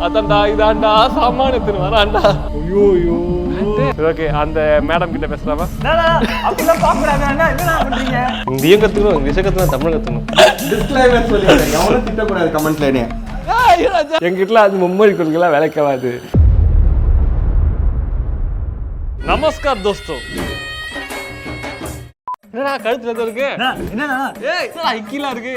அதான்டா இதான்டா சாமான எடுத்துன்னு வரான்டா. ஐயோ ஐயோ. ஓகே, அந்த மேடம் கிட்ட பேசலாமா? அப்படிலாம் பாக்குறாங்க. என்ன பண்றீங்க? இந்தியும் கத்துக்கணும், இங்கிலீஷ் கத்துக்கணும், தமிழ் கத்துக்கணும். டிஸ்க்ளைமர் சொல்லிடுறேன், எவனும் திட்டக்கூடாது கமெண்ட்லனே. எங்கிட்டலாம் அது மும்மொழி கொள்கைலாம் வேலைக்காது. நமஸ்கார் தோஸ்தோ. என்னடா கழுத்துல எது இருக்கு? என்னடா? ஏய், ஐக்கில இருக்கு.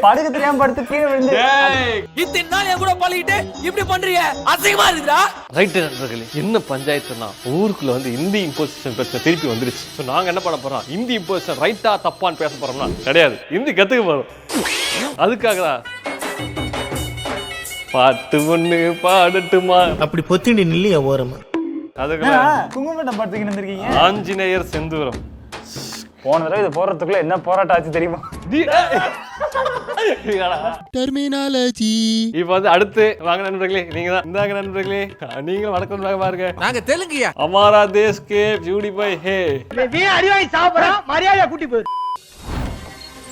படுக்க தெரியாம படுத்து கீழ விழுந்து. ஏய், இத்தனை நாள் என் கூட பழகிட்டு இப்படி பண்றீங்க, அசிங்கமா இருக்குடா. ரைட் நண்பர்களே, என்ன பஞ்சாயத்துனா ஊருக்குள்ள வந்து இந்தி இம்போசிஷன் பிரச்சனை திருப்பி வந்துருச்சு. ஸோ நாங்க என்ன பண்ண போறோம், இந்தி இம்போசிஷன் ரைட்டா தப்பான்னு பேச போறோம்னா கிடையாது, இந்தி கத்துக்க போறோம். அதுக்காகதான் பாட்டு ஒண்ணு பாடட்டுமா அப்படி பொத்திண்டி நில்லையா ஓரமா. அதுக்கு குங்குமட்டம் படுத்துக்கிட்டு இருந்திருக்கீங்க. ஆஞ்சநேயர் செந்தூரம். போன தடவை இது போறதுக்குள்ள என்ன போராட்டம் ஆச்சு தெரியுமா? டெர்மினாலஜி. இப்ப வந்து அடுத்து வாங்க நண்பர்களே, நீங்க தான் இந்தாங்க நண்பர்களே, நீங்களும் வணக்கம் பாருங்க. நாங்க தெலுங்குயா. அமாரா தேஷ் கே ஜூடி பை ஹே. அடிவாய் சாப்பிடுறா, மரியாதையா கூட்டி போயிரு.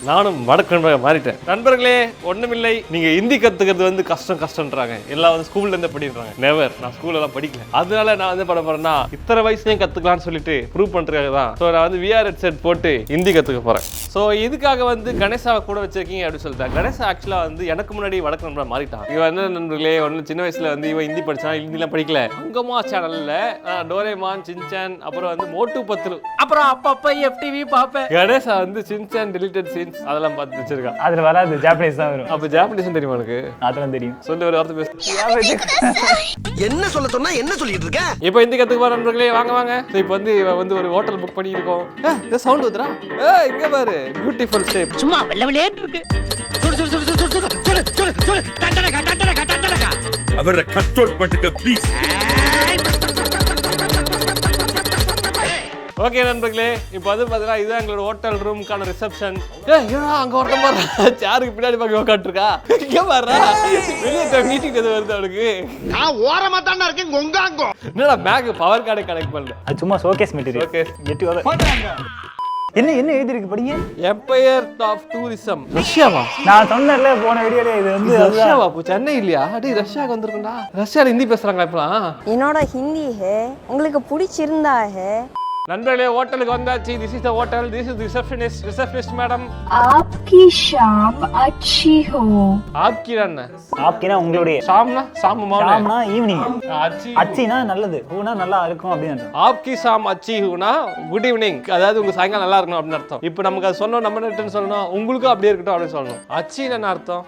நானும் வடக்கு நண்பராக மாறிட்டேன். நண்பர்களே ஒண்ணுமில்லை, நீங்க ஹிந்தி கத்துக்கிறது வந்து கஷ்டம்ன்றாங்க. எல்லாம் வந்து ஸ்கூல்ல இருந்து படிக்கிறாங்க. நெவர், நான் ஸ்கூல்ல எல்லாம் படிக்கல. அதனால நான் வந்து பண்ண போறேன்னா இத்தனை வயசுலயும் கத்துக்கலாம்னு சொல்லிட்டு ப்ரூவ் பண்றதுக்காக தான். ஸோ நான் வந்து விஆர் ஹெட்செட் போட்டு ஹிந்தி கத்துக்க போறேன். ஸோ இதுக்காக வந்து கணேசாவை கூட வச்சிருக்கீங்க அப்படின்னு சொல்லிட்டாங்க. கணேசா ஆக்சுவலா வந்து எனக்கு முன்னாடி வடக்கு நண்பராக மாறிட்டான். இவன் என்ன நண்பர்களே, ஒன்னு சின்ன வயசுல வந்து இவன் ஹிந்தி படிச்சான், ஹிந்திலாம் படிக்கல. அங்கமா சேனல்ல டோரேமான், சின்சான், அப்புறம் வந்து மோட்டு பத்ரு, அப்புறம் அப்பப்ப எஃப்டிவி பாப்பேன். கணேசா வந்து சின்சான் டெலிட்டட் சீன்ஸ் அதெல்லாம் பார்த்து வச்சிருக்கான். அதுல வராது, ஜாப்பனீஸ் தான் வரும். அப்ப ஜாப்பனீஸ் தெரியுமா உனக்கு? அதெல்லாம் தெரியும். சொல்லு, ஒரு வார்த்தை பேசு. என்ன சொல்ல சொன்னா என்ன சொல்லிட்டு இருக்க? இப்போ ஹிந்தி கத்துக்க போற நண்பர்களே, வாங்க வாங்க. இப்போ வந்து வந்து ஒரு ஹோட்டல் புக் பண்ணி இருக்கோம். இந்த சவுண்ட் வந்துடா. இங்க பாரு, பியூட்டிஃபுல் ஸ்டேப். சும்மா வெள்ளவெளே இருக்கு. சுடு சுடு சுடு சுடு சுடு சுடு சுடு சுடு டண்டடக டண்டடக டண்டடக. அவரை கண்ட்ரோல் பண்ணுங்க ப்ளீஸ். ஓகே நண்பர்களே, இப்போ வந்து பார்த்தீங்கன்னா இதுதான் எங்களோட ஹோட்டல் ரூமுக்கான ரிசப்ஷன். ஏன்னா அங்கே ஒருத்தன் பாரு, சேருக்கு பின்னாடி பக்கம் உட்காந்துருக்கா. இங்கே பாரு, வெளியே மீட்டிங் எது வருது அவனுக்கு. நான் ஓரமா தானே இருக்கேன் கொங்காங்கோ. என்னடா பேக் பவர் கார்டை கனெக்ட் பண்ணல. அது சும்மா ஷோகேஸ் மெட்டீரியல். ஷோகேஸ். கெட்டி வர. என்ன என்ன எழுதி இருக்கு படிங்க? Empire of tourism. ரஷ்யாவா? நான் சொன்னேன்ல போன வீடியோல, இது வந்து ரஷ்யாவா? சென்னை இல்லையா? அடி ரஷ்யாக்கு வந்திருக்கும்டா. ரஷ்யால ஹிந்தி பேசுறாங்களா இப்பலாம்? என்னோட ஹிந்தி ஹே, உங்களுக்கு பிடிச்சிருந்தா ஹே. நண்பர்களே, ஹோட்டலுக்கு வந்தாச்சு. This is the hotel, this is receptionist madam. आपकी शाम अच्छी हो. ஆப்கி என்ன? ஆப்கினா உங்களுடைய. ஷாம்னா ஷாம்மா. ஷாம்னா ஈவினிங். அச்சி அச்சினா நல்லது, ஹூனா நல்லா இருக்கும் அப்படின்னு. ஆப்கி ஷாம் அச்சி ஹூனா குட் ஈவினிங், அதாவது உங்க சாயங்காலம் நல்லா இருக்கணும் அப்படின்னு அர்த்தம். இப்போ நமக்கு அது சொன்னோம், நம்ம என்ன சொல்லணும், உங்களுக்கும் அப்படியே இருக்கட்டும் அப்படின்னு சொல்லணும். அச்சி என்ன அர்த்தம்?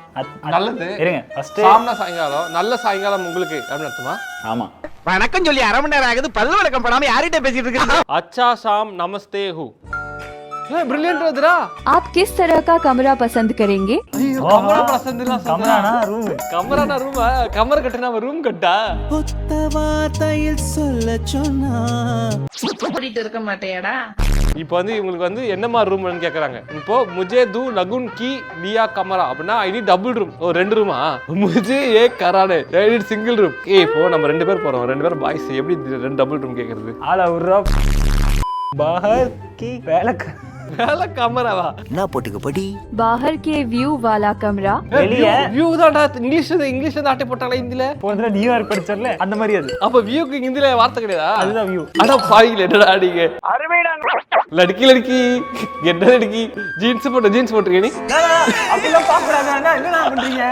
நல்லது. இருங்க ஃபர்ஸ்ட். ஷாம்னா சாயங்காலம், நல்ல சாயங்காலம் உங்களுக்கு அப்படின்னு அர்த்தமா? ஆமா. வணக்கம் சொல்லி அரை மணி நேரம் ஆகுது, பல்லு வணக்கம் பண்ணாம யார்கிட்ட பேசிட்டு இருக்கீங்க? अच्छा शाम नमस्ते हूँ. ब्रिलियंट वदरा. आप किस तरह का कमरा पसंद करेंगे? कमरा पसंद இல்ல. கமரானா ரூம். கமரானா ரூமா? கமர் கட்டனா ரூம் கட்டா. ஒத்த வார்த்தையில் சொல்ல சொன்னா கூட்டிட்டு இருக்க மாட்டேடா. இப்போ வந்து இவங்களுக்கு வந்து என்ன மாதிரி ரூம்னு கேக்குறாங்க. இப்போ முஜே தூ லகுன் கி லியா கமரா அப்படினா ஐ நீட் டபுள் ரூம். ஓ ரெண்டு ரூமா? முஜே ஏக் கரானே ஐ நீட் சிங்கிள் ரூம். இப்போ நம்ம ரெண்டு பேர் போறோம், ரெண்டு பேர் பாய்ஸ், எப்படி ரெண்டு டபுள் ரூம் கேக்குறது? ஆளா உர்ரா பாஹர் கி வேலக் வேல கமராவா? என்ன போட்டுக்க படி. बाहर के व्यू वाला कमरा. வெளிய வியூ தான்டா. இங்கிலீஷ்ல ஆட்டி போட்டாங்களா ஹிந்தில? போனதுல நியூயார்க் படிச்சறல அந்த மாதிரி அது. அப்ப வியூக்கு ஹிந்தில வார்த்தை கிடையாதா? அதுதான் வியூ. அட பாவிங்களே, என்னடா அடிங்க. லடுக்கி லடுக்கி என்ன லடுக்கி? ஜீன்ஸ் போட்டுருக்கீங்க நீ? அப்படிலாம் பாக்குறாங்க. என்ன பண்றீங்க?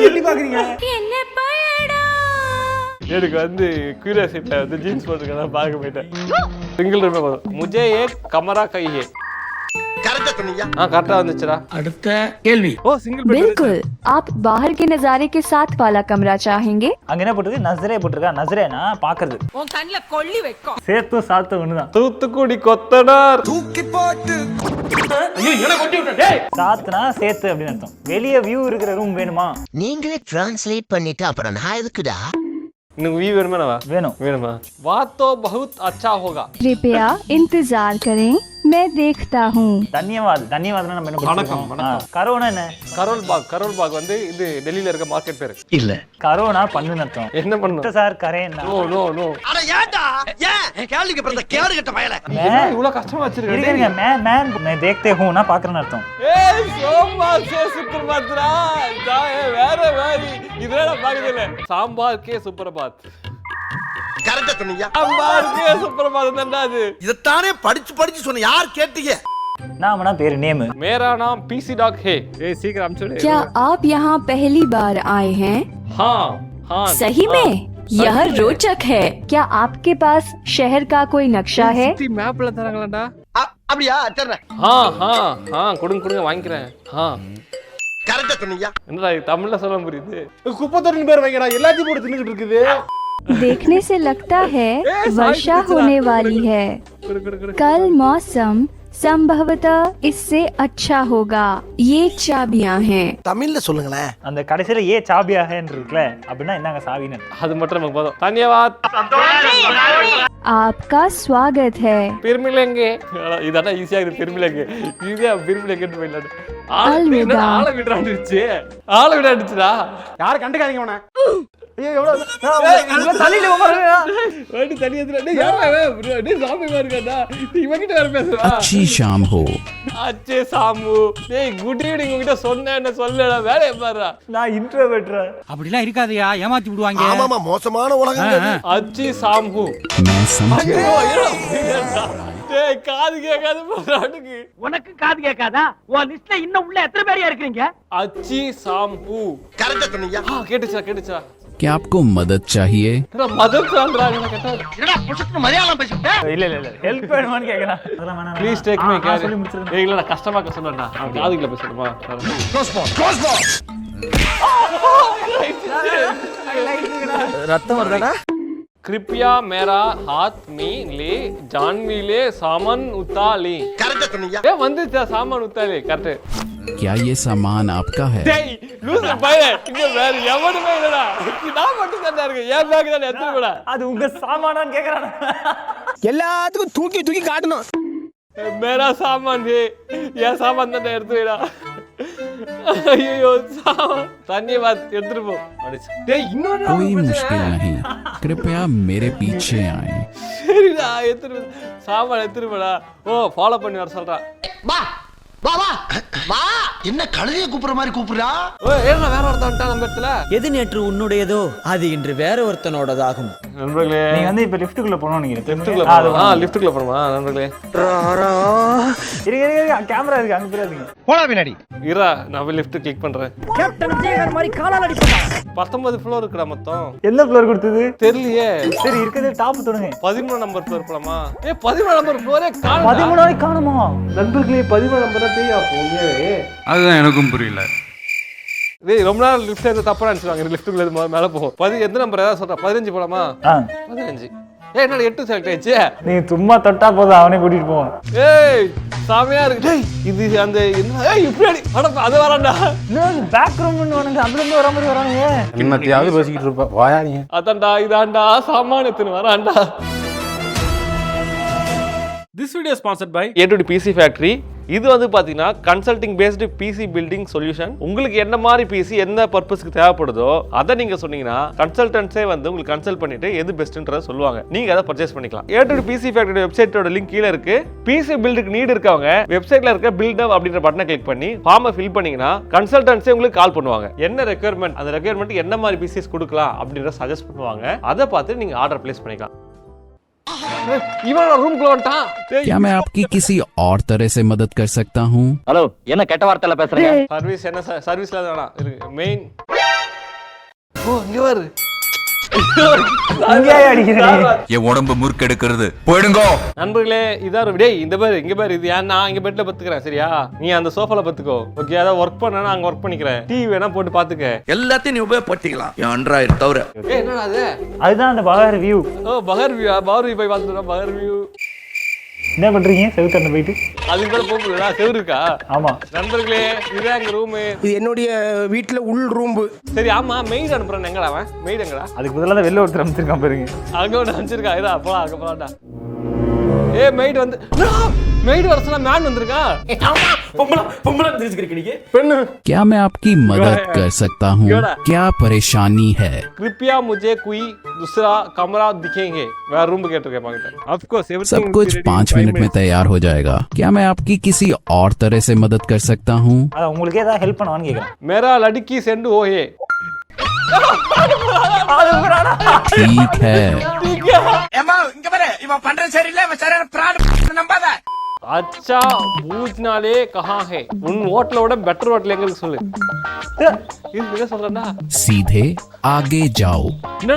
எப்படி பாக்குறீங்க? என்ன பயடா. எனக்கு வந்து கியூரியாசிட்டில வந்து ஜீன்ஸ் போட்டுருக்கேன், பார்க்க போயிட்டேன். சிங்கிள் ரூமே போதும். முஜே ஏக் கமரா கை ஹே. கரெக்ட்டா சொன்னீங்க. கரெக்டா வந்துச்சுடா. அடுத்த கேள்வி. ஓ சிங்கிள் பெட். बिल्कुल, आप बाहर के नजारे के साथ वाला कमरा चाहेंगे? அங்க என்ன போட்டுருக்கு? நஸ்ரே போட்டுருக்கா. நஸ்ரேனா பாக்குறது. உன் கண்ணுல கொள்ளி வைக்கும். சேத்து சாத்து ஒண்ணுதான். தூத்துக்குடி கொத்தனார். தூக்கி போட்டு ஐயோ என்ன கொட்டி விட்ட டேய். சாத்துனா சேத்து அப்படின்னு அர்த்தம். வெளிய வியூ இருக்கிற ரூம் வேணுமா? நீங்களே டிரான்ஸ்லேட் பண்ணிட்டு அப்புறம் நான் எதுக்குடா? இன்னும் வியூ வேணுமா? வேணும். வேணுமா? வாத் தோ பஹுத் அச்சா ஹோகா. कृपया इंतजार करें, मैं देखता हूँ। தன்யவாத் தன்யவாத்னா நம்ம என்ன வணக்கம், பண்ணுவோம்? வணக்கம். கரோனா என்ன? கரோல் பாக் வந்து இது டெல்லியில இருக்க மார்க்கெட் பேரு. இல்ல கரோனா பண்ணுன்னு அர்த்தம். என்ன பண்ணும் சார் கரேன்னா நோ அட ஏன்டா ஏன் கேள்விக்கு பிறந்த கேடு கட்ட பயல இவ்வளவு கஷ்டமா வச்சிருக்கேன். இருங்க மேன் நான் देखते हूं ना பாக்குறேன்னு அர்த்தம். ஏய் சாம்பார் கே சுப்ரபாத்ரா வேற இதெல்லாம் பாக்குறதுல சாம்பார் கே சுப்ரபாத் கரெக்டா சொன்னீங்க. சாம்பார் கே சுப்ரபாத் தான்டா அது. இதத்தானே படிச்சு சொன்ன யார் கேட்டீங்க? நாமனா பேரு நேம். मेरा नाम पीसी डॉग है. ए सीकर हम चले. क्या आप यहाँ पहली बार आए हैं? हाँ सही में यह रोचक है। क्या आपके पास शहर का कोई नक्शा है? மேப்ல தரங்களாடா. அப்படியே சரி. हाँ கொடுங்க வாங்கிக்கிறேன். கரெக்டா சொன்னீங்க. என்னடா தமிழ்ல சொல்ல புரியுது. குப்பத்தொட்டின் பேர் வைங்கடா எல்லாத்தையும் போட்டு தின்னுட்டு இருக்குது. देखने से लगता है वर्षा होने वाली है। कल मौसम संभवतः इससे अच्छा होगा। ये चाबियां हैं। தமிழ்ல சொல்லுங்களே. அந்த கடைசில ஏ சாபியா ஹேன்னு இருக்குல அப்படினா என்னங்க சாவின்னு. அது மட்டும் நமக்கு போதும். धन्यवाद. आपका स्वागत है। फिर मिलेंगे. இதான ஈஸியா இருக்கு. फिर मिलेंगे. ஈஸியா फिर मिलेंगे போயிடலாம். अलविदा. ஆளை விடாடுச்சுடா. யார் கண்டுக்காதீங்க அவனை. ஐயோ எவ்வளவு தள்ளில போறா. ஓடி தள்ளி ஏத்துடா. டேய் யாரா டேய் சாமி மார்க்கடா. இவங்கிட்ட வேற பேசுறா. अच्छी शाम हो। அச்சே சாமு. டேய் குட் ஈவினிங் உன்கிட்ட சொன்னேன்னு சொல்லடா. வேலைய பாருடா. நான் இன்ட்ரோவர்ட்ரா. அப்படிலாம் இருக்காதயா ஏமாத்தி விடுவாங்க. ஆமாமா மோசமான உலகம் இது. அச்சி சாமு. मैं समझ டேய் காது கேட்காது போறாடுக்கு. உனக்கு காது கேட்காதா? உன் லிஸ்ட்ல இன்னும் உள்ள எத்தனை பேர் இருக்கீங்க? அச்சி சாம்பு. கரெக்டா சொன்னீங்க. கேட்டுச்சா. क्या आपको मदद चाहिए? மதம் சான்றாங்க கேட்டா. என்னடா புஷத்து மலையாளம் பேசிட்டே? இல்ல ஹெல்ப் வேணுமான்னு கேக்குறான். அதெல்லாம் வேணாம். Please take me care. சொல்லி முடிச்சிருங்க. ஏய் இல்லடா கஷ்டமா சொல்றேன்டா. காதுக்குள்ள பேசணுமா? ரத்தம் வருதாடா? कृपया मेरा हाथ में ले जानवी ले सामान उताली. கரெக்டா சொன்னீங்க. ஏ வந்துச்சா சாமான் உத்தாலி கரெக்ட். क्या ये सामान आपका है? டேய் லூஸ் பைய இங்க வேற எவனுமே இல்லடா. நான் மட்டும் தான் இருக்கேன். ஏன் பேக் தான் எடுத்து போடா. அது உங்க சாமானான்னு கேக்குறான். எல்லாத்துக்கும் தூக்கி காட்டணும். मेरा सामान है. ये सामान தான் எடுத்து வைடா. ஐயோ சாமான். धन्यवाद எடுத்துட்டு போ. டேய் இன்னொரு कोई मुश्किल नहीं, कृपया मेरे पीछे आए। சரிடா எடுத்துட்டு சாமான் எடுத்துட்டு போடா. ஓ ஃபாலோ பண்ணி வர சொல்றா. வா என்ன கழுதையை கூப்பிடுற மாதிரி கூப்பிடுறா? ஓ ஏன்னா வேற ஒருத்தன் வந்துட்டான் நம்ம இடத்துல. எது நேற்று உன்னுடையதோ அது இன்று வேற ஒருத்தனோடதாகும். நண்பர்களே நீங்க வந்து இப்ப லிஃப்ட்டுக்குள்ள போறோம்னு நினைக்கிறேன். லிஃப்ட்டுக்குள்ள போறோமா நண்பர்களே? இருங்க கேமரா இருக்கு அங்க போறாதீங்க. போடா பின்னாடி. இரா நான் லிஃப்ட் கிளிக் பண்றேன். கேப்டன் விஜயகாந்த் மாதிரி காலால அடிப்பா. 19 ஃப்ளோர் இருக்குடா மொத்தம். என்ன ஃப்ளோர் கொடுத்தது? தெரியலையே. சரி இருக்குது டாப் தொடுங்க. 13 நம்பர் ஃப்ளோர் போலாமா? 13 நம்பர் ஃப்ளோரே காணோம். 13 வரை காணுமா? நண்பர்களே 13 நம்பர் பேயா போவே. அதுதான் எனக்கும் புரியல. டேய் ரொம்ப நேரம் லிஃப்ட் ஏத்த தப்பா நினைச்சுவாங்க. லிஃப்ட்டுக்குள்ள மேல போகும். எந்த நம்பர் ஏதாவது சொல்றா? 15 போலாமா? 15. ஏய் என்னடா 8 செலக்ட் ஆயிடுச்சு. நீ சும்மா தொட்டா போதும் அவனே கூட்டிட்டு போவான். ஏய் சாமியா இருக்கு. டேய் இது அந்த என்ன ஏய் இப்படி அட அது வரடா. என்ன பேக் ரூம்னு வராங்க. அதுல இருந்து வர மாதிரி வராங்க. என்னத்தையாவது பேசிக்கிட்டு இருப்பா. வாயா நீ. அதான்டா இதான்டா சாமான் எடுத்துன்னு வரான்டா. This video is sponsored by A2D PC Factory. இது வந்து பாத்தீங்கன்னா consulting based PC building solution. உங்களுக்கு என்ன மாதிரி பிசி என்ன பர்பஸ்க்கு தேவைப்படுதோ அதை நீங்க சொன்னீங்கன்னா கன்சல்டன்ட்ஸே வந்து உங்களுக்கு கன்சல்ட் பண்ணிட்டு எது பெஸ்ட்ன்றத சொல்லுவாங்க. நீங்க அதை பர்ச்சேஸ் பண்ணிக்கலாம். A2D PC Factory வெப்சைட்டோட லிங்க் கீழ இருக்கு. பிசி பில்டுக்கு நீட் இருக்கவங்க வெப்சைட்ல இருக்க பில்ட் அப் அப்படின்ற பட்டனை கிளிக் பண்ணி ஃபார்மை ஃபில் பண்ணீங்கன்னா கன்சல்டன்ட்ஸே உங்களுக்கு கால் பண்ணுவாங்க. என்ன ரெக்யர்மெண்ட் அந்த ரெக்யர்மெண்ட் என்ன மாதிரி பிசிஸ் கொடுக்கலாம் அப்படின்றத சஜஸ்ட் பண்ணுவாங்க. அதை பார்த்து நீங்க ஆர்டர் பிளேஸ் பண்ணிக்கலாம். क्या मैं आपकी किसी और तरह से मदद कर सकता हूँ? ஹலோ என்ன கெட்ட வார்த்தையில பேசுறீங்க? சர்வீஸ் என்ன சர்வீஸ்ல தானா இருக்கு மெயின். ஓ இங்க வரு. அங்கேயே அடிக்கிறீங்க. என் உடம்பு முறுக்கெடுக்கிறது போயிடுங்கோ. நண்பர்களே இதான் டேய் இந்த பாரு இங்க பாரு இது ஏன் நான் இங்க பெட்ல பத்துக்கிறேன் சரியா? நீ அந்த சோஃபால பத்துக்கோ. ஓகே ஏதாவது ஒர்க் பண்ணனா அங்க ஒர்க் பண்ணிக்கிறேன். டிவி வேணா போட்டு பாத்துக்க. எல்லாத்தையும் நீ உபயோகப்படுத்திக்கலாம். ஆண்ட்ராய்டு தவிர. ஏய் என்னடா அது? அதுதான் அந்த பகர் வியூ. ஓ பகர் வியூ போய் பாத்துறோம். பகர் வியூ என்ன பண்றீங்க? செவுத்தண்ட போயிட்டு அதுக்கு மேல போகுதுடா. செவுரு இருக்கா? ஆமா நண்பர்களே இதுதான் எங்க ரூம். இது என்னுடைய வீட்ல உள் ரூம். சரி ஆமா மெய்ட் அனுப்புறேன். எங்கடா அவன் மெய்ட் எங்கடா? அதுக்கு பதிலா வெளில ஒருத்தர் அமைச்சிருக்கான் பாருங்க. அங்க ஒன்று அமைச்சிருக்கா. இதா போலாம் அங்க போலாம்டா. ஏ மெய்ட் வந்து மெய்ட் வரசனா மேன் வந்திருக்கா பெண்ணு क्या मैं आपकी मदद कर सकता हूँ? क्या परेशानी है? कृपया मुझे कोई दूसरा कमरा दिखेंगे வேற ரூம் கேட்டிருக்கேன் பாக்கிட்ட ऑफ कोर्स सब कुछ 5 मिनट में तैयार हो जाएगा। क्या मैं आपकी किसी और तरह से मदद कर सकता हूँ? அதான் உங்களுக்கு ஏதாவது ஹெல்ப் பண்ணுவான்னு கேக்குறேன். मेरा लड़की सेंड हो है ठीक है। ஏமா இங்க பாரு இவன் பண்றது சரியில்லை இவன் சரியான பிராட் நம்பாத अच्छा பூஜ்னாலே कहाँ है உன் ஹோட்டலோட பெட்டர் ஹோட்டல் எங்க இருக்கு சொல்லு இது என்ன சொல்றேன்னா सीधे आगे जाओ,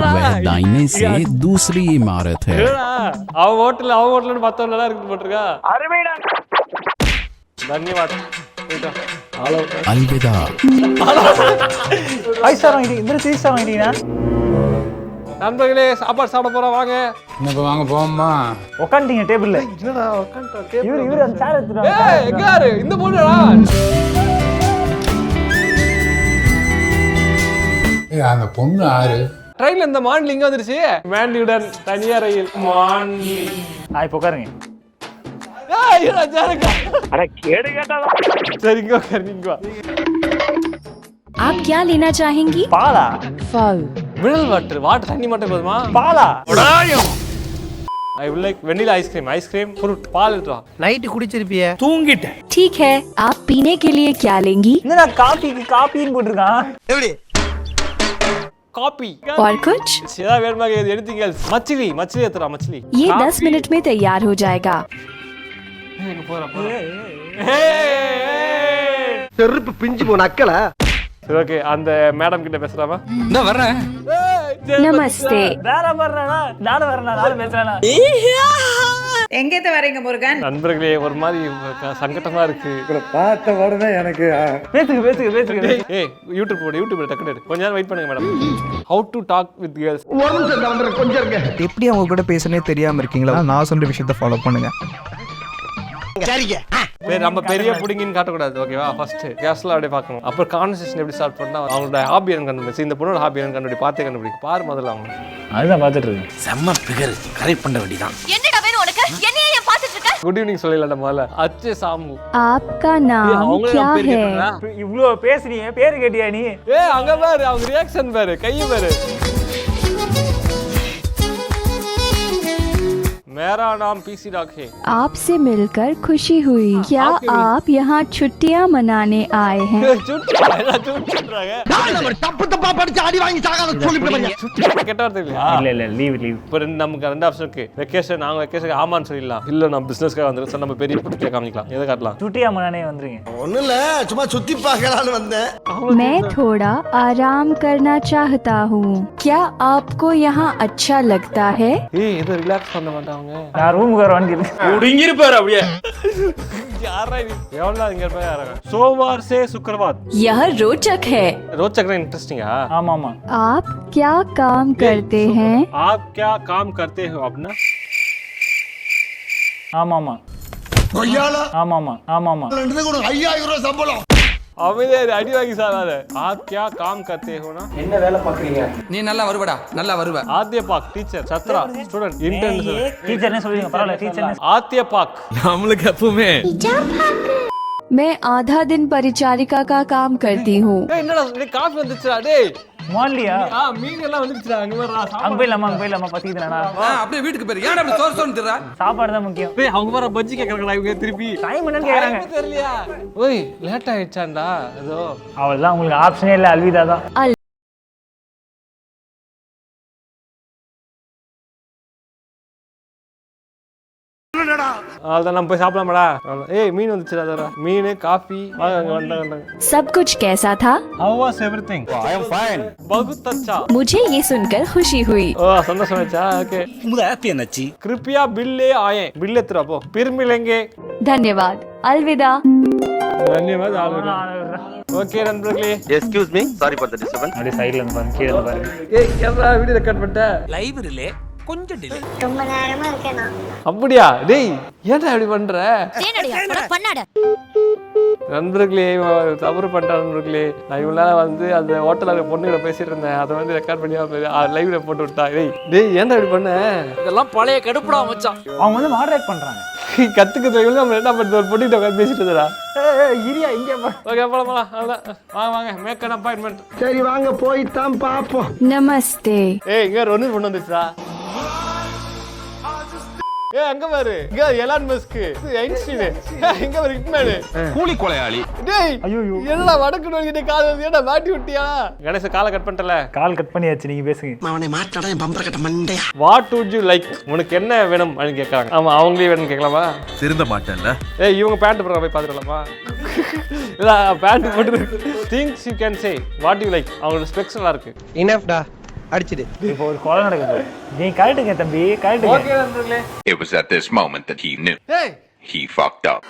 वह दाहिने से दूसरी इमारत है। அவன் ஹோட்டல் பார்த்தா நல்லா இருக்கு போட்டுருக்கா அருமைடா धन्यवाद अलविदा। 5 ஸ்டார் வாங்கிட்டீங்க, இந்த 3 ஸ்டார் வாங்கிட்டீங்கன்னா நண்பர்களே சாப்பாடு சாப்பிட போறோம் வாங்க. என்ன வாங்க போமா? உட்காந்துட்டீங்க டேபிள்ல. என்னடா உட்கார்ந்துட்டோம் இவரு அந்த சேர் எடுத்துட்டு ஏய் எங்க யாரு இந்த பொண்ணுடா? ஏய் அந்த பொண்ணு யாரு? ட்ரெயின்ல இந்த மான்லி இங்க வந்துருச்சு. மான்லியுடன் தனியா ரயில் மான்லி. இப்போ உட்காருங்க. ஏய் ராஜாரக்கா. அட கேடு கேட்டாடா. சரி இங்க உட்காருங்க வா. आप क्या लेना चाहेंगी? பாலா? फल। மினரல் வாட்டர் தண்ணி மட்டும் போதுமா? பாலா? I would like vanilla ice cream, fruit, பால் எடுத்துவா. நைட் குடிச்சிருப்பியே தூங்கிட்டேன் ठीक है, आप पीने के लिए क्या लेंगी? என்னடா காப்பின்னு போட்டுருக்கான். எப்படி காபி. और कुछ? ஏதா வேணுமா anything else? மச்சிலி எடுத்துறா மச்சிலி. ये 10 मिनट में तैयार हो जाएगा। எங்க போறா? செருப்பு பிஞ்சு போன அக்கல. சரி ஓகே அந்த மேடம் கிட்ட பேசலாமா? நான் வரேன். नमस्ते। நானும் பேசுறேனா? எங்கேருந்து வரீங்க முருகன்? நண்பர்களே ஒரு மாதிரி சங்கடமா இருக்கு. பார்த்த உடனே எனக்கு பேசுங்க. ஏய் யூடியூப்ல டக்குனு எடு. கொஞ்ச நேரம் வெயிட் பண்ணுங்க madam. How to talk with girls. ஒரு நிமிஷம் வந்து கொஞ்சம் இருங்க. எப்படி அவங்க கூட பேசனே தெரியாம இருக்கீங்களா? நான் சொல்ற விஷயத்தை ஃபாலோ பண்ணுங்க. சரிங்க. நம்ம பெரிய புடிங்கின்னு காட்டக்கூடாது ஓகேவா? ஃபர்ஸ்ட் கேஸ்ல அப்படியே பார்க்கணும். அப்புறம் கான்வர்சேஷன் எப்படி ஸ்டார்ட் பண்ணா அவங்களோட ஹாபி என்ன கண்டுபிடிச்சு இந்த பொண்ணோட ஹாபி என்ன கண்டுபிடி கண்டுபிடிக்கும் பாரு முதல்ல அவங்க. அதுதான் பார்த்துட்டு இருக்கேன். செம்ம பிகர் கரெக்ட் பண்ண வேண்டியதான் என்னடா வேணும் உனக்கு? என்னைய ஏன் பார்த்துட்டு இருக்க? குட் ஈவினிங் சொல்லல முதல்ல. அச்சே சாமு. आपका नाम क्या है? இவ்ளோ பேசுறீங்க, பேரு கேட்டியா நீ? ஏய் அங்க பாரு அவங்க ரியாக்ஷன் பாரு கைய பாரு. मेरा नाम पीसी डॉग है। आपसे मिलकर खुशी हुई। क्या आप यहाँ छुट्टियाँ मनाने आए हैं? தப்பா படிச்சு அடி வாங்கி சாகாத சொல்லிட்டு கெட்ட வார்த்தை இல்லையா? இல்ல லீவ். இப்போ நமக்கு 2 ஆப்ஷன் இருக்கு. வெக்கேஷன் நாங்க வெக்கேஷன் ஆமான்னு சொல்லிடலாம். இல்ல நம்ம பிசினஸ்க்காக வந்திருக்கோம் நம்ம பெரிய புட்டியை காமிக்கலாம். எதை காட்டலாம்? சுட்டியா மனானே வந்துருங்க. ஒண்ணும் இல்ல சும்மா சுத்தி பார்க்கலாம்னு வந்தேன். मैं थोड़ा आराम करना चाहता हूँ। क्या आपको यहाँ अच्छा लगता है? ஏய் ஏதோ ரிலாக்ஸ் பண்ண மாட்டாங்க. நான் ரூமுக்கு வரேன்னு கேட்டேன். ஒடுங்கி இருப்பாரு அப்படியே யாரா இது? எவ்வளவு இங்க இருப்பா யாரா? सोमवार से शुक्रवार। यह रोचक है। रोचक ना इंटरेस्टिंग है। ஆமா. आप क्या काम करते हैं? आप क्या काम करते हो अपना? ஆமா. கொய்யால ஆமா. ரெண்டு கூட 5000 ரூபாய் சம்பளம். அமைதியா அடி வாங்கி சாராத. आप क्या काम करते हो ना? என்ன வேலை பாக்குறீங்க? நீ நல்லா வருவடா நல்லா வருவ. ஆத்யபாக் டீச்சர் சத்ரா ஸ்டூடண்ட் இன்டர்ன் டீச்சர்னே சொல்லுங்க பரவாயில்ல டீச்சர்னே. ஆத்யபாக் நம்மளுக்கு எப்பவுமே मैं आधा दिन परिचारिका का काम करती हूँ। ஏய் என்னடா நீ காஃபி வந்துச்சுடா டேய். மான்லியா? மீன் எல்லாம் வந்துச்சுடா அங்க வரடா. அங்க போயிடலாமா பத்திக்கிட்டேனா? அப்படியே வீட்டுக்கு போயிரு. ஏன் அப்படி சோறு திரா? சாப்பாடு தான் முக்கியம். டேய் அவங்க வர பஜ்ஜி கேக்குறாங்கடா இவங்க திருப்பி. டைம் என்னன்னு கேக்குறாங்க. தெரியலையா? ஓய் லேட் ஆயிடுச்சான்டா ஏதோ. அவ்வளவுதான் உங்களுக்கு ஆப்ஷனே இல்ல அல்விதா தான். அதான் நம்ம போய் சாப்பிடலாமாடா? ஏய் மீன் வந்துச்சுடா அதரா. மீன் காஃபி வாங்க வந்தாங்க. सब कुछ कैसा था? How was everything? I am fine. बहुत अच्छा. मुझे ये सुनकर खुशी हुई। ஓ சந்தோஷம் ஆச்சா? ஓகே. முத ஹாப்பி என்னாச்சு कृपया बिल ले आए. बिल लेते रहो. फिर मिलेंगे. धन्यवाद। अलविदा। धन्यवाद आलविदा. ஓகே நண்பர்களே. Excuse me sorry for the disturbance. அப்படியே சைடுல இருந்து பாருங்க கீழ இருந்து பாருங்க. ஏய் கேமரா வீடியோ ரெக்கார்ட் பண்ணிட்ட? லைவ்ரிலே கொஞ்சம் டிலே ரொம்ப நேரமா இருக்கேனா? அப்படியா? டேய் ஏன்டா இப்படி பண்ற? தேனடியா பண்ணாட. நண்பர்களே தவறு பண்ணிட்டேன் நண்பர்களே. நான் இவனால வந்து அந்த ஹோட்டலில் பொண்ணுகளை பேசிட்டு இருந்தேன், அதை வந்து ரெக்கார்ட் பண்ணி லைவ்ல போட்டு விட்டா. டேய் ஏன்டா இப்படி பண்ண? இதெல்லாம் பழைய கடுப்புடா மச்சான். அவங்க வந்து மாடரேட் பண்றாங்க. கத்துக்கிறது நம்ம என்ன பண்ணுறது, ஒரு பொண்ணுகிட்ட உட்காந்து பேசிட்டு இருந்தா. இரியா இங்கே ஓகே போலாம். அவ்வளோதான், வாங்க மேக் அன் அப்பாயின்மெண்ட். சரி வாங்க போய்தான் பாப்போம். नमस्ते। இங்க ஒன்று கொண்டு வந்துச்சா? அங்க பாரு, இங்க எலான் மஸ்க், ஐன்ஸ்டீன், இங்க பாரு ஹிட்மேன், கூலி கொலையாளி. டேய் எல்லாம் வடக்கு நோக்கிட்ட கால் வந்து ஏடா மாட்டி விட்டியா? கணேஷ் காலை கட் பண்ணிட்டல. கால் கட் பண்ணியாச்சு, நீங்க பேசுங்க. அவனை மாட்டாடா என் பம்பர கட்ட மண்டையா. What would you like? உனக்கு என்ன வேணும் அப்படின்னு கேட்கறாங்க. ஆமா அவங்களே வேணும் கேட்கலாமா? திருந்த மாட்டேன்ல. இவங்க பேண்ட் போடுற போய் பாத்துக்கலாமா? இல்ல பேண்ட் போட்டு things you can say what you like. அவங்களோட ஸ்பெக்ஸ் நல்லா இருக்கு. இனஃப்டா அடிச்சிடு. இப்போ ஒரு கொலை நடக்குது, நீ கரெக்டுங்க தம்பி, கரெக்டுங்க. ஓகே நண்பர்களே. It was at this moment that he knew. Hey, he fucked up.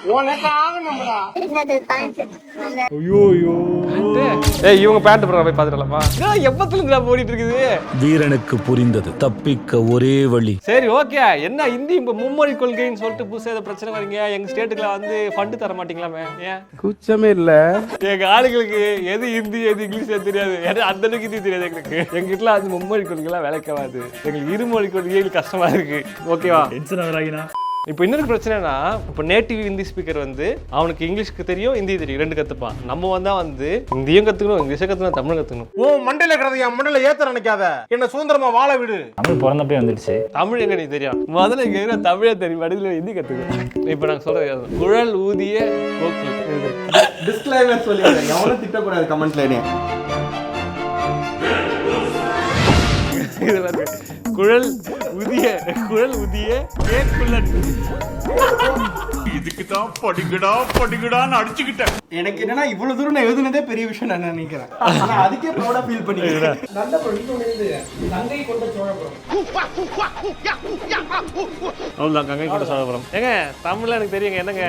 இவங்க பேண்ட் போடுற போய் பாத்துக்கலாமா? எப்பத்துல இருந்து ஓடிட்டு இருக்குது? வீரனுக்கு புரிந்தது தப்பிக்க ஒரே வழி. சரி ஓகே, என்ன இந்தி மும்மொழி கொள்கைன்னு சொல்லிட்டு புதுசா ஏதோ பிரச்சனை வரீங்க? எங்க ஸ்டேட்டுக்குள்ள வந்து ஃபண்ட் தர மாட்டீங்களாமே? ஏன் குச்சமே இல்ல. எங்க ஆளுங்களுக்கு எது ஹிந்தி எது இங்கிலீஷ் தெரியாது, அந்த அளவுக்கு ஹிந்தி தெரியாது எங்களுக்கு. எங்க வீட்டுல அது மும்மொழி கொள்கைலாம் வேலைக்காது, எங்களுக்கு இருமொழி கொள்கை கஷ்டமா இருக்கு. ஓகேவா? டென்ஷன் ஆகுறாங்கனா. இப்போ இன்னொரு பிரச்சனைனா, இப்போ நேட்டிவ் ஹிந்தி ஸ்பீக்கர் வந்து அவனுக்கு இங்கிலீஷ்க்கு தெரியும், ஹிந்தி தெரியும், ரெண்டு கற்றுப்பான். நம்ம வந்து ஹிந்தியும் கற்றுக்கணும், இங்கிலீஷும் கற்றுக்கணும், தமிழும் கற்றுக்கணும். ஓ மண்டையில் இருக்கிறது என் மண்டையில் ஏற்ற நினைக்காத, என்ன சுதந்திரமா வாழ விடு. தமிழ் பிறந்தப்பே வந்துடுச்சு. தமிழ் எங்க நீ தெரியும்? முதல்ல இங்கே தமிழே தெரியும், வடிவில் ஹிந்தி கற்றுக்கணும். இப்போ நாங்கள் சொல்கிறது குழல் ஊதிய கோக்கு டிஸ்க்ளைமர் சொல்லிடுறேன், எவனும் திட்டக்கூடாது கமெண்ட்ல. குழல் உதிய கேக்குள்ளன். இதுக்கு தான் படிக்கடான்னு அடிச்சுக்கிட்டேன். எனக்கு என்னன்னா இவ்வளவு தூரம் நான் எழுதுனதே பெரிய விஷயம் நான் நினைக்கிறேன். ஆனா அதுக்கே ப்ரௌடா ஃபீல் பண்ணிக்கிறேன். நல்ல படிப்பு எழுது. கங்கை கொண்ட சோழபுரம். அவ்வளோதான், கங்கை கொண்ட சோழபுரம். ஏங்க தமிழ்ல எனக்கு தெரியுங்க. என்னங்க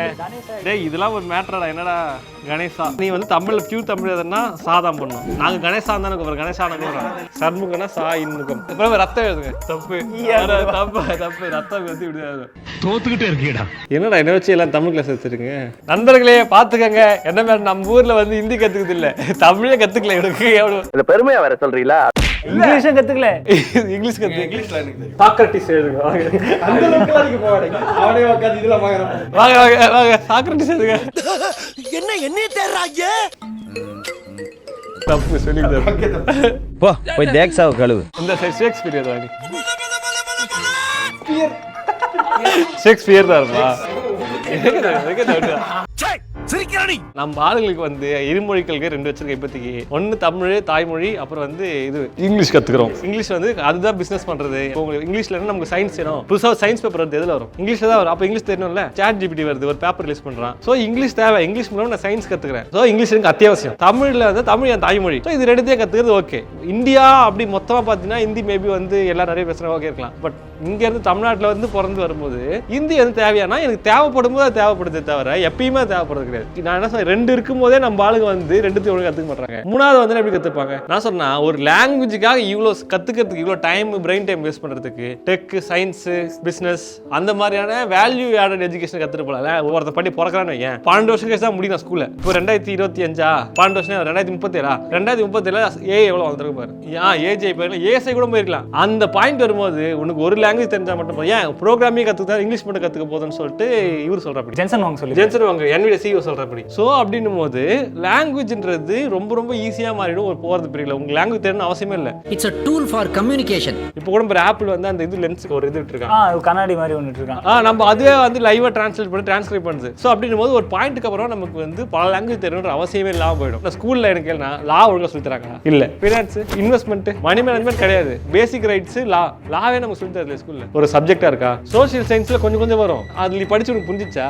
டேய் இதெல்லாம் ஒரு மேட்டரடா? என்னடா கணேசா, நீ வந்து தமிழ்ல பியூர் தமிழ் எதுனா சாதம் பண்ணும். நாங்க கணேசா தானே கூப்பிடுறோம், கணேசா சண்முகனா சா இன்முகம். அப்புறம் ரத்தம் எழுதுங்க. தப்பு தப்பு ரத்தம் வந்து இப்படி தோத்துக்கிட்டே இருக்கீடா. என்னடா என்ன வச்சு எல்லாம் தமிழ் கிளாஸ் வச்சிருக்கீங்க? நண்பர்களே பாத்துக்கங்க, என்ன மேடம் நம்ம ஊர்ல வந்து ஹிந்தி கத்துக்குது இல்ல, தமிழே கத்துக்கல. எனக்கு எவ்வளவு பெருமையா வேற சொல்றீங்களா? இங்கிலீஷும் கத்துக்கல. இங்கிலீஷ் இங்கிலீஷ்ல எனக்கு சாக்ரட்டிஸ் எழுதுங்க. அந்த அளவுக்கு வரைக்கும் போவாங்க. அவனே உட்கார்ந்து இதெல்லாம் வாங்குறான். வாங்க சாக்ரட்டிஸ் எழுதுங்க. என்ன தேடுறாங்க? தப்பு சொல்லிடுறாங்க. போ போய் டேக்ஸாவ கழுவு. இந்த ஷேக்ஸ்பியர் வாங்க. ஷேக்ஸ்பியர் தான் இருப்பா. நம்ம ஆளுங்களுக்கு வந்து இருமொழி கொள்கை ரெண்டு வச்சிருக்க இப்போதைக்கு. ஒன்னு தமிழ் தாய்மொழி, அப்புறம் வந்து இது இங்கிலீஷ் கத்துக்கிறோம். இங்கிலீஷ் வந்து அதுதான் பிசினஸ் பண்றது. உங்களுக்கு இங்கிலீஷ்ல நமக்கு சயின்ஸ் வேணும், புதுசா சயின்ஸ் பேப்பர் வந்து எதுல வரும்? இங்கிலீஷ்ல தான் வரும். அப்ப இங்கிலீஷ் தெரியணும்ல. சாட் ஜிபிடி வருது, ஒரு பேப்பர் ரிலீஸ் பண்றான். சோ இங்கிலீஷ் தேவை. இங்கிலீஷ் மூலம் நான் சயின்ஸ் கத்துக்கிறேன். சோ இங்கிலீஷ் எனக்கு அத்தியாவசியம். தமிழ்ல வந்து தமிழ் என் தாய்மொழி. சோ இது ரெண்டுத்தையும் கத்துக்கிறது ஓகே. இந்தியா அப்படி மொத்தமா பாத்தீங்கன்னா ஹிந்தி மேபி வந்து எல்லாரும் நிறைய பேசுற ஓகே இருக்கலாம். பட் இங்க இருந்து தமிழ்நாட்டுல வந்து பிறந்து வரும்போது ஹிந்தி வந்து தேவையானா எனக்கு தேவைப்படும் போது தேவைப்படுதே தவிர எப்பயுமே தேவைப்படுறது கிடையாது. நான் என்ன சொல்றேன், ரெண்டு இருக்கும் போதே நம்ம ஆளுங்க வந்து ரெண்டுத்தையும் ஒழுங்கு கத்துக்க மாட்டாங்க. மூணாவது வந்து எப்படி கத்துப்பாங்க? நான் சொன்னா ஒரு லாங்குவேஜுக்காக இவ்வளவு கத்துக்கிறதுக்கு இவ்வளவு டைம், பிரெயின் டைம் வேஸ்ட் பண்றதுக்கு டெக், சயின்ஸ், பிசினஸ் அந்த மாதிரியான வேல்யூ ஆடட் எஜுகேஷன் கத்துட்டு போல. ஒருத்த படி பிறக்கிறான்னு வையன், 12 வருஷம் கழிச்சு தான் முடியும் ஸ்கூல்ல. இப்போ 2025 12 வருஷம் 2037 2037 ஏ எவ்வளவு வந்திருக்கு பாரு. ஏஜ் போயிருக்கலாம், ஏஎஸ்ஐ கூட போயிருக்கலாம். அந்த பாயிண்ட் வரும்போது உனக்கு ஒரு லாங்குவேஜ் தெரிஞ்சா மட்டும் ஏன் ப்ரோக்ராமிங் கத்துக்கிட்டா இங்கிலீஷ் மட்டும் கத்துக்க போதுன்னு சொல்லிட்டு இவர் சொல்றப்படி ஜென்சன் வாங்க என்னுடைய சிஓ சொல்றப்படி. சோ அப்படின்னும் போது லாங்குவேஜ்ன்றது ரொம்ப ரொம்ப ஈஸியா மாறிடும். ஒரு போறது பிரிக்கல, உங்க லாங்குவேஜ் தெரியணும் அவசியமே இல்ல. It's a tool for communication. இப்போ கூட ஒரு ஆப்பிள் வந்து அந்த இது லென்ஸ்க்கு ஒரு இது விட்டுருக்காங்க, கண்ணாடி மாதிரி ஒன்று இருக்கான். நம்ம அதுவே வந்து லைவா டிரான்ஸ்லேட் பண்ணி டிரான்ஸ்கிரைப் பண்ணுது. ஸோ அப்படின்னும் போது ஒரு பாயிண்ட்டுக்கு அப்புறம் நமக்கு வந்து பல லாங்குவேஜ் தெரியணுன்ற அவசியமே இல்லாமல் போயிடும். நான் ஸ்கூல்ல எனக்கு கேள்னா லா ஒழுங்கா சொல்லி தராங்க இல்ல, ஃபினான்ஸ், இன்வெஸ்ட்மெண்ட், மணி மேனேஜ்மெண்ட் கிடையாது, பேசிக் ரைட்ஸ், லாவே நமக்கு சொல்லி தரல ஸ்கூல்ல. ஒரு சப்ஜெக்டா இருக்கா? சோசியல் சயின்ஸ்ல கொஞ்சம் கொஞ்சம் வரும், அது நீ படிச்சு உனக்கு புரிஞ்சிச்சா?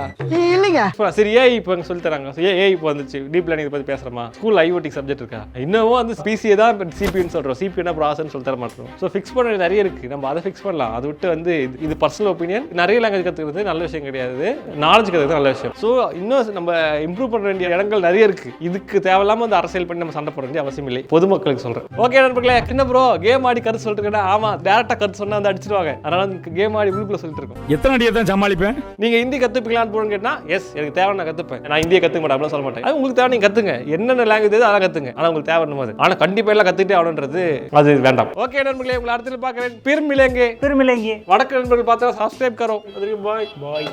இல்லைங்க. சரி ஏஐ இப்போ சொல்லி தராங்க, ஏஐ இப்போ வந்துச்சு, டீப் லேர்னிங் பத்தி பேசுறமா? ஸ்கூல் ஐஓடி சப்ஜெக்ட் இருக்கா? இன்னமும் வந்து பிசிஏ தான் சிபின்னு சொல்றோம், சிபினா ப்ராசஸ்னு சொல்லி தர மாட்டோம். ஸோ ஃபிக்ஸ் பண்ண நிறைய இருக்கு, நம்ம அதை ஃபிக்ஸ் பண்ணலாம். அதை விட்டு வந்து இது பர்சனல் ஒப்பீனியன். நிறைய லாங்குவேஜ் கத்துக்கிறது நல்ல விஷயம் கிடையாது, நாலேஜ் கத்துக்கிறது நல்ல விஷயம். ஸோ இன்னும் நம்ம இம்ப்ரூவ் பண்ண வேண்டிய இடங்கள் நிறைய இருக்கு. இதுக்கு தேவையில்லாம அந்த அரசியல் பண்ணி நம்ம சண்டை போட வேண்டிய அவசியம் இல்லை, பொதுமக்களுக்கு சொல்றேன். ஓகே நண்பர்களே, என்ன ப்ரோ கேம் ஆடி கருத்து சொல்லிட்டு இருக்கேன். ஆமா, டேரக்டா கருத்து சொன்னா வந்து அடிச்சிருவாங்க. அதனால கேம் ஆடி உள்ளுக்குள்ள சொல்லிட்டு இருக்கோம். எத்தனை அடியை தான் சமாளிப்பேன்? நீங்க ஹிந்தி கத்துப்பீங்களான்னு போன்னு கேட்டா எஸ், எனக்கு தேவை, நான் கத்துப்பேன். நான் இந்திய கத்து கற்றுக்க மாட்டேன் அப்படிலாம் சொல்ல மாட்டேன். அது உங்களுக்கு தேவை நீங்கள் கற்றுங்க, என்னென்ன லாங்குவேஜ் அதெல்லாம் கற்றுங்க. ஆனால் உங்களுக்கு தேவைன்னும் போது ஆனால் கண்டிப்பாக எல்லாம் கற்றுக்கிட்டே ஆகணுன்றது அது வேண்டாம். ஓகே நண்பர்களே, உங்களை அடுத்து பார்க்குறேன். பிறமிலேங்கே फिर मिलेंगे. வடக்கு நண்பர்கள் பார்த்தா சப்ஸ்கிரைப் கரோ. பாய் பாய்.